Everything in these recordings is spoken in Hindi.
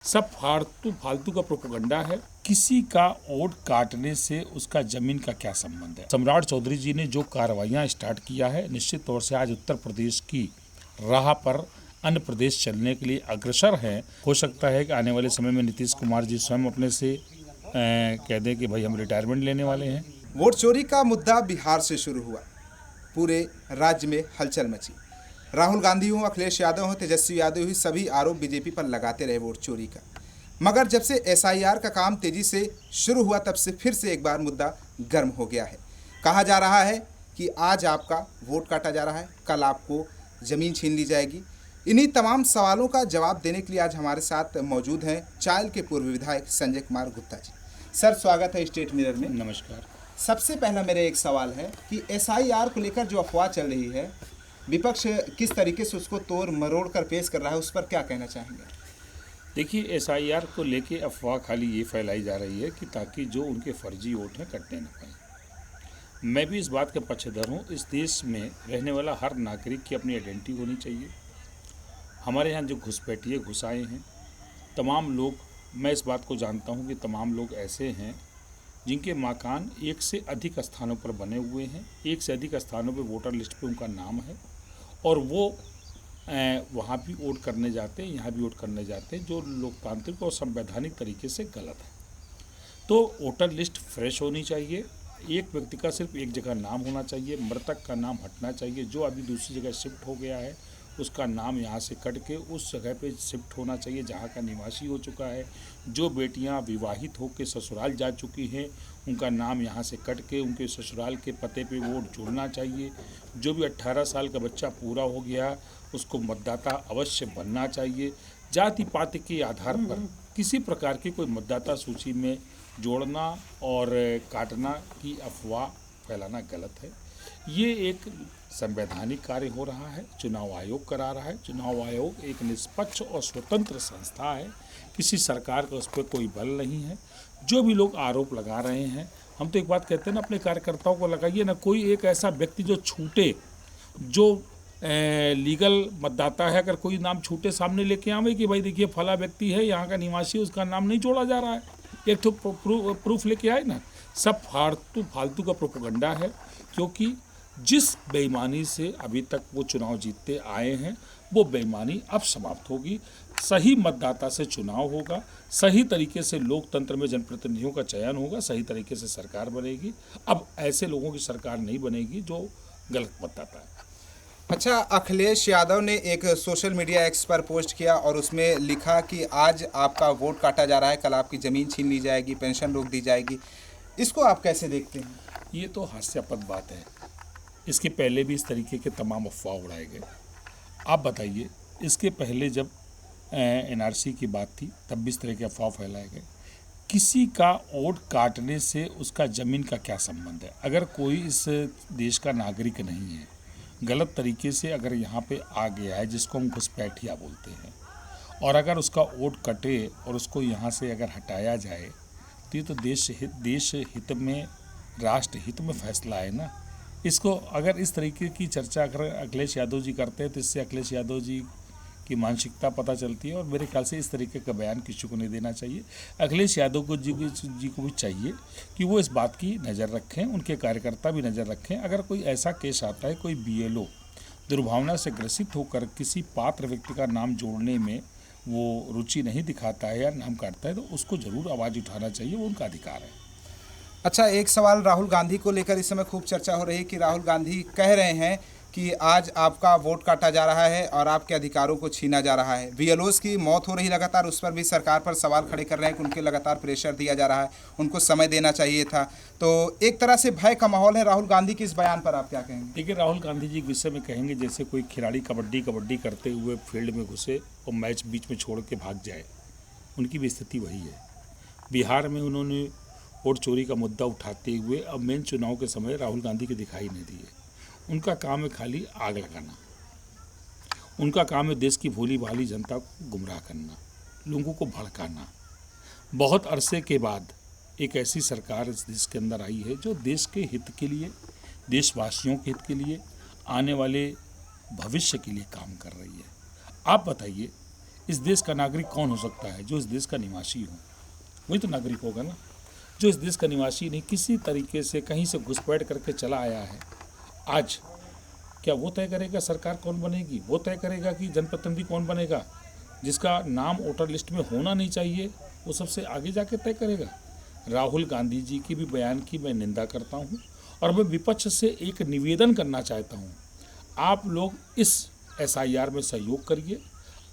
सब फालतू फालतू का प्रोपेगेंडा है। किसी का वोट काटने से उसका जमीन का क्या संबंध है। सम्राट चौधरी जी ने जो कार्रवाइयां स्टार्ट किया है, निश्चित तौर से आज उत्तर प्रदेश की राह पर अन्य प्रदेश चलने के लिए अग्रसर है। हो सकता है कि आने वाले समय में नीतीश कुमार जी स्वयं अपने से कह दें कि भाई हम रिटायरमेंट लेने वाले हैं। वोट चोरी का मुद्दा बिहार से शुरू हुआ, पूरे राज्य में हलचल मची। राहुल गांधी हो, अखिलेश यादव हो, तेजस्वी यादव हो, सभी आरोप बीजेपी पर लगाते रहे वोट चोरी का। मगर जब से एसआईआर का काम तेजी से शुरू हुआ, तब से फिर से एक बार मुद्दा गर्म हो गया है। कहा जा रहा है कि आज आपका वोट काटा जा रहा है, कल आपको ज़मीन छीन ली जाएगी। इन्हीं तमाम सवालों का जवाब देने के लिए आज हमारे साथ मौजूद हैं चायल के पूर्व विधायक संजय कुमार गुप्ता जी। सर, स्वागत है स्टेट मिरर में। नमस्कार। सबसे पहला मेरा एक सवाल है कि एसआईआर को लेकर जो अफवाह चल रही है, विपक्ष किस तरीके से उसको तोड़ मरोड़ कर पेश कर रहा है, उस पर क्या कहना चाहेंगे? देखिए, एसआईआर को लेके अफवाह खाली ये फैलाई जा रही है कि ताकि जो उनके फर्जी वोट हैं कटने न पाए। मैं भी इस बात का पक्षधर हूँ। इस देश में रहने वाला हर नागरिक की अपनी आइडेंटिटी होनी चाहिए। हमारे यहाँ जो घुसपैठिए घुस आए हैं, तमाम लोग, मैं इस बात को जानता हूँ कि तमाम लोग ऐसे हैं जिनके मकान एक से अधिक स्थानों पर बने हुए हैं, एक से अधिक स्थानों पर वोटर लिस्ट पे उनका नाम है और वो वहाँ भी वोट करने जाते हैं, यहाँ भी वोट करने जाते हैं, जो लोकतांत्रिक और संवैधानिक तरीके से गलत है। तो वोटर लिस्ट फ्रेश होनी चाहिए। एक व्यक्ति का सिर्फ एक जगह नाम होना चाहिए, मृतक का नाम हटना चाहिए। जो अभी दूसरी जगह शिफ्ट हो गया है उसका नाम यहाँ से कट के उस जगह पे शिफ्ट होना चाहिए जहाँ का निवासी हो चुका है। जो बेटियाँ विवाहित होकर ससुराल जा चुकी हैं उनका नाम यहाँ से कट के उनके ससुराल के पते पे वोट जुड़ना चाहिए। जो भी 18 साल का बच्चा पूरा हो गया उसको मतदाता अवश्य बनना चाहिए। जाति पाति के आधार पर किसी प्रकार की कोई मतदाता सूची में जोड़ना और काटना की अफवाह फैलाना गलत है। ये एक संवैधानिक कार्य हो रहा है, चुनाव आयोग करा रहा है। चुनाव आयोग एक निष्पक्ष और स्वतंत्र संस्था है, किसी सरकार का उस पर कोई बल नहीं है। जो भी लोग आरोप लगा रहे हैं, हम तो एक बात कहते हैं ना, अपने कार्यकर्ताओं को लगाइए ना। कोई एक ऐसा व्यक्ति जो छूटे, जो लीगल मतदाता है, अगर कोई नाम छूटे सामने लेके आवे कि भाई देखिए फला व्यक्ति है, यहाँ का निवासी, उसका नाम नहीं जोड़ा जा रहा है, एक तो प्रूफ लेके आए ना। सब फालतू का प्रोपेगेंडा है, क्योंकि जिस बेईमानी से अभी तक वो चुनाव जीतते आए हैं वो बेईमानी अब समाप्त होगी। सही मतदाता से चुनाव होगा, सही तरीके से लोकतंत्र में जनप्रतिनिधियों का चयन होगा, सही तरीके से सरकार बनेगी। अब ऐसे लोगों की सरकार नहीं बनेगी जो गलत मतदाता है। अच्छा, अखिलेश यादव ने एक सोशल मीडिया एक्स पर पोस्ट किया और उसमें लिखा कि आज आपका वोट काटा जा रहा है, कल आपकी ज़मीन छीन ली जाएगी, पेंशन रोक दी जाएगी। इसको आप कैसे देखते हैं? ये तो हास्यास्पद बात है। इसके पहले भी इस तरीके के तमाम अफवाह उड़ाए गए। आप बताइए, इसके पहले जब एनआरसी की बात थी तब भी इस तरह के अफवाह फैलाए गए। किसी का वोट काटने से उसका ज़मीन का क्या संबंध है। अगर कोई इस देश का नागरिक नहीं है, गलत तरीके से अगर यहाँ पे आ गया है, जिसको हम घुसपैठिया बोलते हैं, और अगर उसका वोट कटे और उसको यहाँ से अगर हटाया जाए तो ये तो देश हित में, राष्ट्र हित में फैसला है ना। इसको अगर इस तरीके की चर्चा अगर अखिलेश यादव जी करते हैं तो इससे अखिलेश यादव जी की मानसिकता पता चलती है और मेरे ख्याल से इस तरीके का बयान किसी को नहीं देना चाहिए। अखिलेश यादव जी को भी चाहिए कि वो इस बात की नज़र रखें, उनके कार्यकर्ता भी नज़र रखें। अगर कोई ऐसा केस आता है, कोई बीएलओ दुर्भावना से ग्रसित होकर किसी पात्र व्यक्ति का नाम जोड़ने में वो रुचि नहीं दिखाता है या नाम काटता है, तो उसको ज़रूर आवाज़ उठाना चाहिए, वो उनका अधिकार है। अच्छा, एक सवाल राहुल गांधी को लेकर इस समय खूब चर्चा हो रही है कि राहुल गांधी कह रहे हैं कि आज आपका वोट काटा जा रहा है और आपके अधिकारों को छीना जा रहा है। बीएलओस की मौत हो रही लगातार, उस पर भी सरकार पर सवाल खड़े कर रहे हैं कि उनके लगातार प्रेशर दिया जा रहा है, उनको समय देना चाहिए था। तो एक तरह से भय का माहौल है। राहुल गांधी के इस बयान पर आप क्या कहेंगे? देखिए, राहुल गांधी जी के विषय में कहेंगे जैसे कोई खिलाड़ी कबड्डी करते हुए फील्ड में घुसे और मैच बीच में छोड़ के भाग जाए, उनकी भी स्थिति वही है। बिहार में उन्होंने वोट चोरी का मुद्दा उठाते हुए अब मेन चुनाव के समय राहुल गांधी के दिखाई नहीं दिए। उनका काम है खाली आग लगाना, उनका काम है देश की भोली भाली जनता को गुमराह करना, लोगों को भड़काना। बहुत अरसे के बाद एक ऐसी सरकार इस देश के अंदर आई है जो देश के हित के लिए, देशवासियों के हित के लिए, आने वाले भविष्य के लिए काम कर रही है। आप बताइए, इस देश का नागरिक कौन हो सकता है? जो इस देश का निवासी हो, वही तो नागरिक होगा ना। जो इस देश का निवासी नहीं, किसी तरीके से कहीं से घुसपैठ करके चला आया है, आज क्या वो तय करेगा सरकार कौन बनेगी? वो तय करेगा कि जनप्रतिनिधि कौन बनेगा? जिसका नाम वोटर लिस्ट में होना नहीं चाहिए, वो सबसे आगे जाके तय करेगा। राहुल गांधी जी की भी बयान की मैं निंदा करता हूँ और मैं विपक्ष से एक निवेदन करना चाहता हूँ, आप लोग इस SIR में सहयोग करिए।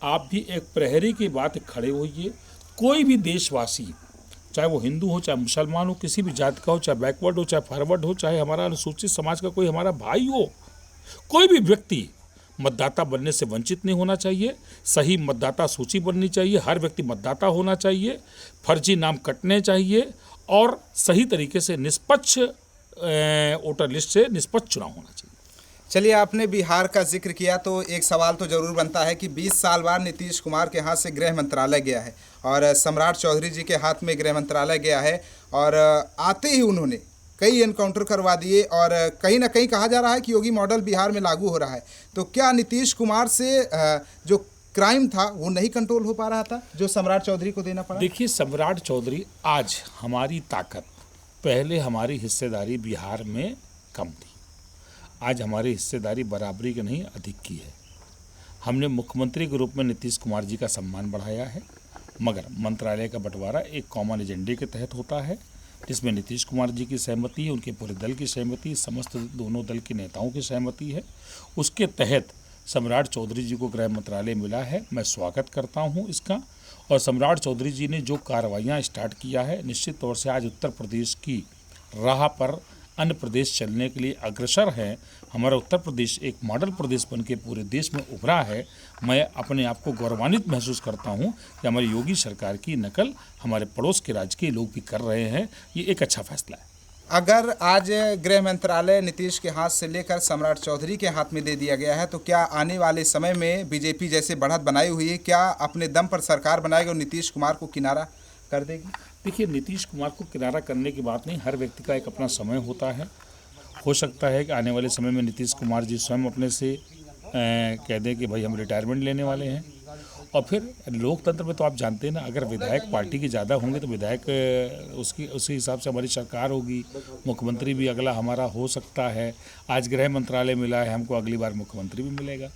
आप भी एक प्रहरी की बात खड़े होइए। कोई भी देशवासी, चाहे वो हिंदू हो, चाहे मुसलमान हो, किसी भी जाति का हो, चाहे बैकवर्ड हो, चाहे फॉरवर्ड हो, चाहे हमारा अनुसूचित समाज का कोई हमारा भाई हो, कोई भी व्यक्ति मतदाता बनने से वंचित नहीं होना चाहिए। सही मतदाता सूची बननी चाहिए, हर व्यक्ति मतदाता होना चाहिए, फर्जी नाम कटने चाहिए और सही तरीके से निष्पक्ष वोटर लिस्ट से निष्पक्ष चुनाव होना चाहिए। चलिए, आपने बिहार का जिक्र किया तो एक सवाल तो जरूर बनता है कि 20 साल बाद नीतीश कुमार के हाथ से गृह मंत्रालय गया है और सम्राट चौधरी जी के हाथ में गृह मंत्रालय गया है और आते ही उन्होंने कई एनकाउंटर करवा दिए और कहीं ना कहीं कहा जा रहा है कि योगी मॉडल बिहार में लागू हो रहा है। तो क्या नीतीश कुमार से जो क्राइम था वो नहीं कंट्रोल हो पा रहा था जो सम्राट चौधरी को देना पड़ा? देखिए, सम्राट चौधरी, आज हमारी ताकत, पहले हमारी हिस्सेदारी बिहार में कम थी, आज हमारी हिस्सेदारी बराबरी की नहीं अधिक की है। हमने मुख्यमंत्री के रूप में नीतीश कुमार जी का सम्मान बढ़ाया है, मगर मंत्रालय का बंटवारा एक कॉमन एजेंडे के तहत होता है जिसमें नीतीश कुमार जी की सहमति है, उनके पूरे दल की सहमति, समस्त दोनों दल के नेताओं की सहमति है। उसके तहत सम्राट चौधरी जी को गृह मंत्रालय मिला है। मैं स्वागत करता हूं इसका। और सम्राट चौधरी जी ने जो कार्रवाइयां स्टार्ट किया है, निश्चित तौर से आज उत्तर प्रदेश की राह पर अन्य प्रदेश चलने के लिए अग्रसर है। हमारा उत्तर प्रदेश एक मॉडल प्रदेश बन के पूरे देश में उभरा है। मैं अपने आप को गौरवान्वित महसूस करता हूं कि हमारी योगी सरकार की नकल हमारे पड़ोस के राज्य के लोग भी कर रहे हैं। ये एक अच्छा फैसला है। अगर आज गृह मंत्रालय नीतीश के हाथ से लेकर सम्राट चौधरी के हाथ में दे दिया गया है तो क्या आने वाले समय में बीजेपी जैसे बढ़त बनाई हुई है, क्या अपने दम पर सरकार बनाएगी और नीतीश कुमार को किनारा कर देगी? देखिए, नीतीश कुमार को किनारा करने की बात नहीं, हर व्यक्ति का एक अपना समय होता है। हो सकता है कि आने वाले समय में नीतीश कुमार जी स्वयं अपने से कह दें कि भाई हम रिटायरमेंट लेने वाले हैं। और फिर लोकतंत्र में तो आप जानते हैं ना, अगर विधायक पार्टी के ज़्यादा होंगे तो विधायक उसी हिसाब से हमारी सरकार होगी, मुख्यमंत्री भी अगला हमारा हो सकता है। आज गृह मंत्रालय मिला है, हमको अगली बार मुख्यमंत्री भी मिलेगा।